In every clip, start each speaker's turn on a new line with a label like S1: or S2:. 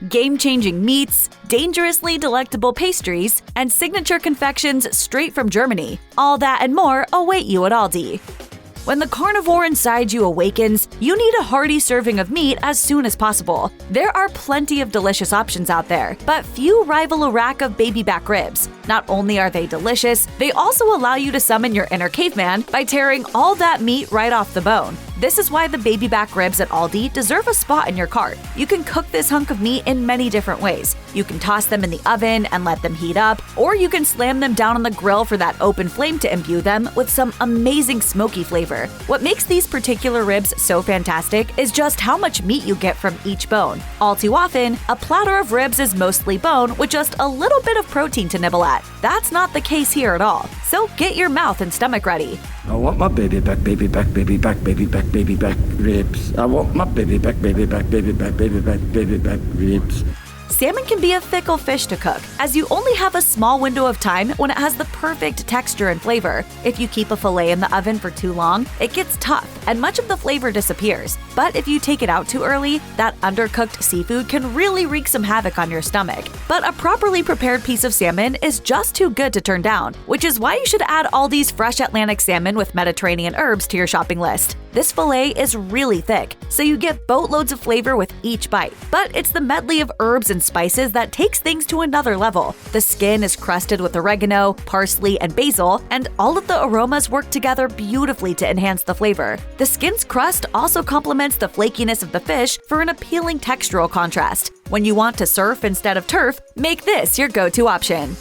S1: Game-changing meats, dangerously delectable pastries, and signature confections straight from Germany. All that and more await you at Aldi. When the carnivore inside you awakens, you need a hearty serving of meat as soon as possible. There are plenty of delicious options out there, but few rival a rack of baby back ribs. Not only are they delicious, they also allow you to summon your inner caveman by tearing all that meat right off the bone. This is why the baby back ribs at Aldi deserve a spot in your cart. You can cook this hunk of meat in many different ways. You can toss them in the oven and let them heat up, or you can slam them down on the grill for that open flame to imbue them with some amazing smoky flavor. What makes these particular ribs so fantastic is just how much meat you get from each bone. All too often, a platter of ribs is mostly bone with just a little bit of protein to nibble at. That's not the case here at all. So get your mouth and stomach ready.
S2: I want my baby back, baby back, baby back, baby back, baby back ribs. I want my baby back, baby back, baby back, baby back, baby back ribs.
S1: Salmon can be a fickle fish to cook, as you only have a small window of time when it has the perfect texture and flavor. If you keep a fillet in the oven for too long, it gets tough and much of the flavor disappears. But if you take it out too early, that undercooked seafood can really wreak some havoc on your stomach. But a properly prepared piece of salmon is just too good to turn down, which is why you should add Aldi's fresh Atlantic salmon with Mediterranean herbs to your shopping list. This fillet is really thick, so you get boatloads of flavor with each bite. But it's the medley of herbs and spices that takes things to another level. The skin is crusted with oregano, parsley, and basil, and all of the aromas work together beautifully to enhance the flavor. The skin's crust also complements the flakiness of the fish for an appealing textural contrast. When you want to surf instead of turf, make this your go-to option.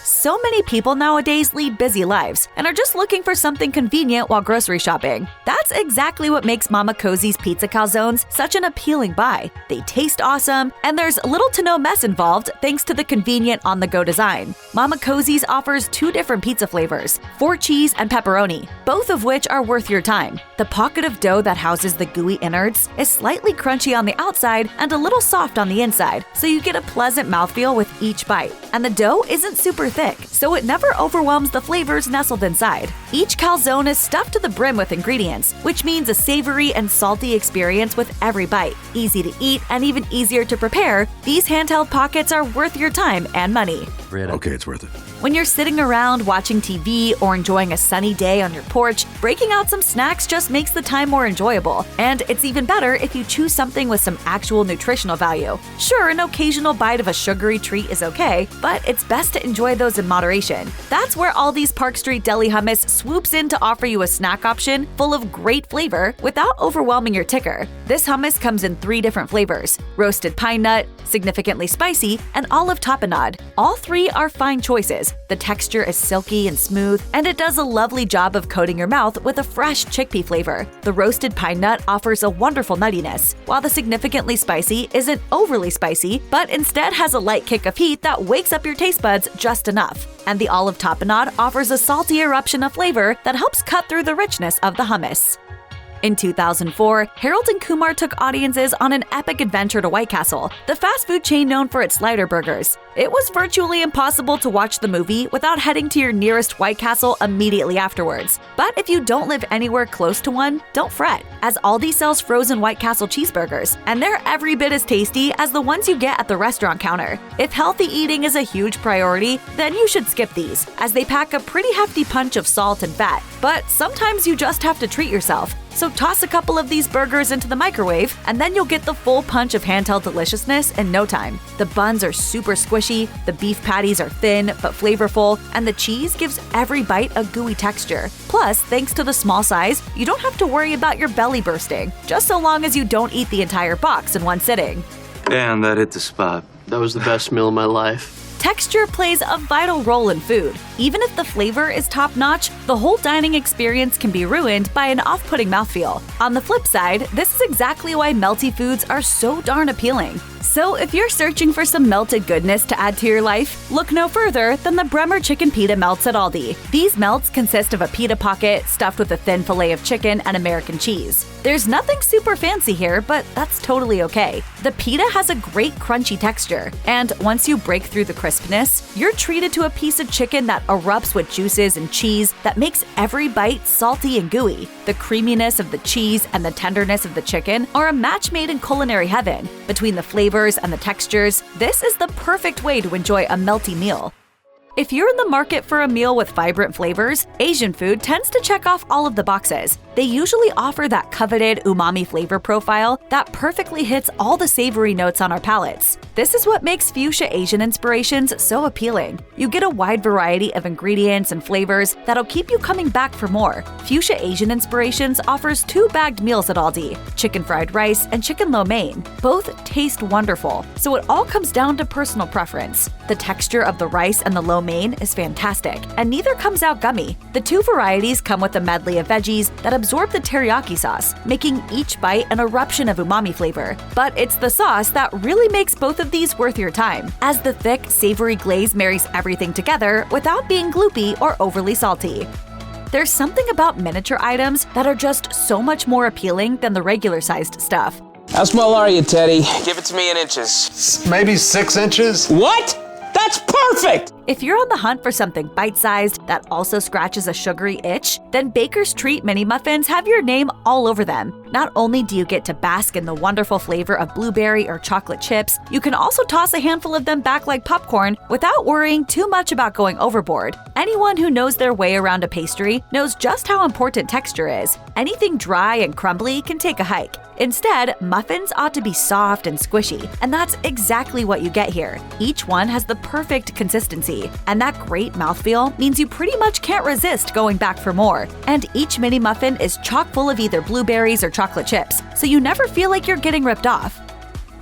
S1: So many people nowadays lead busy lives and are just looking for something convenient while grocery shopping. That's exactly what makes Mama Cozzi's pizza calzones such an appealing buy. They taste awesome, and there's little to no mess involved thanks to the convenient on-the-go design. Mama Cozzi's offers 2 different pizza flavors, 4 cheese and pepperoni, both of which are worth your time. The pocket of dough that houses the gooey innards is slightly crunchy on the outside and a little soft on the inside, so you get a pleasant mouthfeel with each bite. And the dough isn't super thick, so it never overwhelms the flavors nestled inside. Each calzone is stuffed to the brim with ingredients, which means a savory and salty experience with every bite. Easy to eat and even easier to prepare, these handheld pockets are worth your time and money.
S3: Okay, it's worth it.
S1: When you're sitting around watching TV or enjoying a sunny day on your porch, breaking out some snacks just makes the time more enjoyable. And it's even better if you choose something with some actual nutritional value. Sure, an occasional bite of a sugary treat is okay, but it's best to enjoy those in moderation. That's where Aldi's Park Street Deli Hummus swoops in to offer you a snack option full of great flavor without overwhelming your ticker. This hummus comes in 3 different flavors: roasted pine nut, significantly spicy, and olive tapenade. All 3 are fine choices. The texture is silky and smooth, and it does a lovely job of coating your mouth with a fresh chickpea flavor. The roasted pine nut offers a wonderful nuttiness, while the significantly spicy isn't overly spicy, but instead has a light kick of heat that wakes up your taste buds just enough. And the olive tapenade offers a salty eruption of flavor that helps cut through the richness of the hummus. In 2004, Harold and Kumar took audiences on an epic adventure to White Castle, the fast food chain known for its slider burgers. It was virtually impossible to watch the movie without heading to your nearest White Castle immediately afterwards. But if you don't live anywhere close to one, don't fret, as Aldi sells frozen White Castle cheeseburgers, and they're every bit as tasty as the ones you get at the restaurant counter. If healthy eating is a huge priority, then you should skip these, as they pack a pretty hefty punch of salt and fat. But sometimes you just have to treat yourself. So toss a couple of these burgers into the microwave, and then you'll get the full punch of handheld deliciousness in no time. The buns are super squishy, the beef patties are thin but flavorful, and the cheese gives every bite a gooey texture. Plus, thanks to the small size, you don't have to worry about your belly bursting, just so long as you don't eat the entire box in one sitting.
S4: Damn, that hit the spot. That was the best meal of my life.
S1: Texture plays a vital role in food. Even if the flavor is top-notch, the whole dining experience can be ruined by an off-putting mouthfeel. On the flip side, this is exactly why melty foods are so darn appealing. So if you're searching for some melted goodness to add to your life, look no further than the Bremer chicken pita melts at Aldi. These melts consist of a pita pocket stuffed with a thin fillet of chicken and American cheese. There's nothing super fancy here, but that's totally okay. The pita has a great crunchy texture, and once you break through the crispness, you're treated to a piece of chicken that erupts with juices and cheese that makes every bite salty and gooey. The creaminess of the cheese and the tenderness of the chicken are a match made in culinary heaven. Between the flavors and the textures, this is the perfect way to enjoy a melty meal. If you're in the market for a meal with vibrant flavors, Asian food tends to check off all of the boxes. They usually offer that coveted umami flavor profile that perfectly hits all the savory notes on our palates. This is what makes Fusia Asian inspirations so appealing. You get a wide variety of ingredients and flavors that'll keep you coming back for more. Fusia Asian Inspirations offers 2 bagged meals at Aldi, chicken fried rice and chicken lo mein. Both taste wonderful, so it all comes down to personal preference. The texture of the rice and the lo mein is fantastic, and neither comes out gummy. The 2 varieties come with a medley of veggies that absorb the teriyaki sauce, making each bite an eruption of umami flavor. But it's the sauce that really makes both of these worth your time, as the thick, savory glaze marries everything together without being gloopy or overly salty. There's something about miniature items that are just so much more appealing than the regular-sized stuff.
S3: How small are you, Teddy? Give it to me in inches.
S5: Maybe 6 inches?
S3: What? That's perfect!
S1: If you're on the hunt for something bite-sized that also scratches a sugary itch, then Baker's Treat Mini Muffins have your name all over them. Not only do you get to bask in the wonderful flavor of blueberry or chocolate chips, you can also toss a handful of them back like popcorn without worrying too much about going overboard. Anyone who knows their way around a pastry knows just how important texture is. Anything dry and crumbly can take a hike. Instead, muffins ought to be soft and squishy, and that's exactly what you get here. Each one has the perfect consistency, and that great mouthfeel means you pretty much can't resist going back for more. And each mini muffin is chock full of either blueberries or chocolate chips, so you never feel like you're getting ripped off.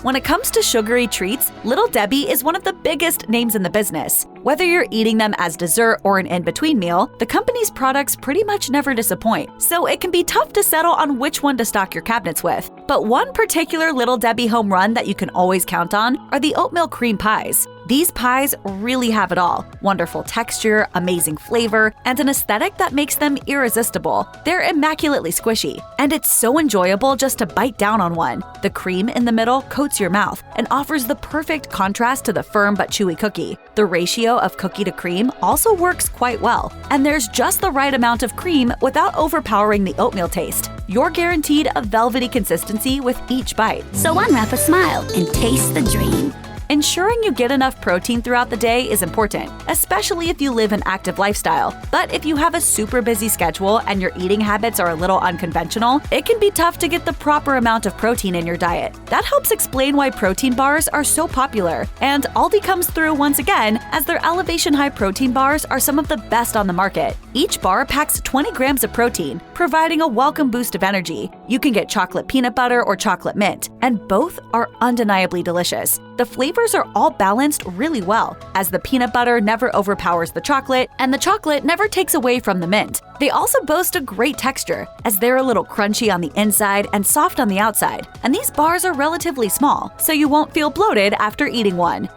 S1: When it comes to sugary treats, Little Debbie is one of the biggest names in the business. Whether you're eating them as dessert or an in-between meal, the company's products pretty much never disappoint, so it can be tough to settle on which one to stock your cabinets with. But one particular Little Debbie home run that you can always count on are the oatmeal cream pies. These pies really have it all: wonderful texture, amazing flavor, and an aesthetic that makes them irresistible. They're immaculately squishy, and it's so enjoyable just to bite down on one. The cream in the middle coats your mouth and offers the perfect contrast to the firm but chewy cookie. The ratio of cookie to cream also works quite well, and there's just the right amount of cream without overpowering the oatmeal taste. You're guaranteed a velvety consistency with each bite.
S6: So unwrap a smile and taste the dream.
S1: Ensuring you get enough protein throughout the day is important, especially if you live an active lifestyle. But if you have a super busy schedule and your eating habits are a little unconventional, it can be tough to get the proper amount of protein in your diet. That helps explain why protein bars are so popular. And Aldi comes through once again, as their Elevation High protein bars are some of the best on the market. Each bar packs 20 grams of protein, providing a welcome boost of energy. You can get chocolate peanut butter or chocolate mint, and both are undeniably delicious. The flavors are all balanced really well, as the peanut butter never overpowers the chocolate, and the chocolate never takes away from the mint. They also boast a great texture, as they're a little crunchy on the inside and soft on the outside, and these bars are relatively small, so you won't feel bloated after eating one.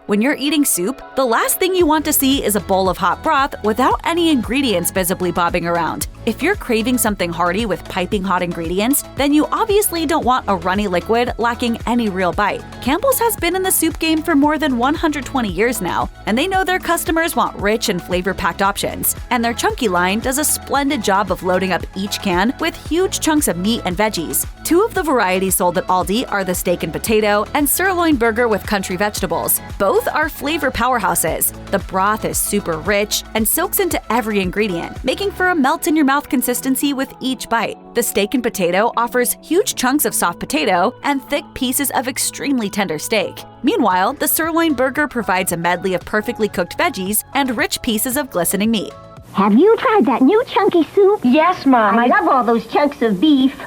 S1: When you're eating soup, the last thing you want to see is a bowl of hot broth without any ingredients visibly bobbing around. If you're craving something hearty with piping hot ingredients, then you obviously don't want a runny liquid lacking any real bite. Campbell's has been in the soup game for more than 120 years now, and they know their customers want rich and flavor-packed options. And their chunky line does a splendid job of loading up each can with huge chunks of meat and veggies. 2 of the varieties sold at Aldi are the steak and potato and sirloin burger with country vegetables. Both are flavor powerhouses. The broth is super rich and soaks into every ingredient, making for a melt-in-your-mouth consistency with each bite. The steak and potato offers huge chunks of soft potato and thick pieces of extremely tender steak. Meanwhile, the sirloin burger provides a medley of perfectly cooked veggies and rich pieces of glistening meat.
S6: Have you tried that new chunky soup?
S7: Yes, Mom.
S6: I love all those chunks of beef.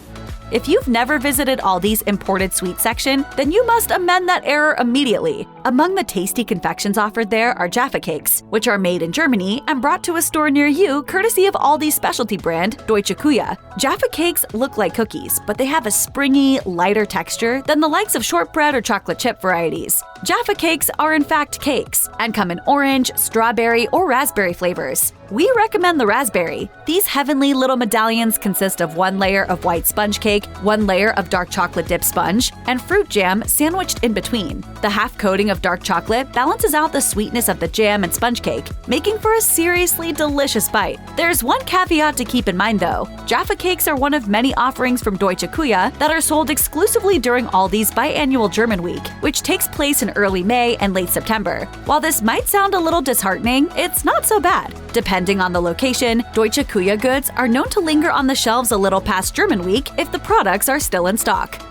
S1: If you've never visited Aldi's imported sweet section, then you must amend that error immediately. Among the tasty confections offered there are Jaffa cakes, which are made in Germany and brought to a store near you courtesy of Aldi's specialty brand, Deutsche Kuja. Jaffa cakes look like cookies, but they have a springy, lighter texture than the likes of shortbread or chocolate chip varieties. Jaffa cakes are in fact cakes and come in orange, strawberry, or raspberry flavors. We recommend the raspberry. These heavenly little medallions consist of 1 layer of white sponge cake cake, 1 layer of dark chocolate dip sponge, and fruit jam sandwiched in between. The half coating of dark chocolate balances out the sweetness of the jam and sponge cake, making for a seriously delicious bite. There's one caveat to keep in mind though. Jaffa cakes are one of many offerings from Deutsche Küche that are sold exclusively during Aldi's biannual German Week, which takes place in early May and late September. While this might sound a little disheartening, it's not so bad. Depending on the location, Deutsche Küche goods are known to linger on the shelves a little past German Week if the products are still in stock.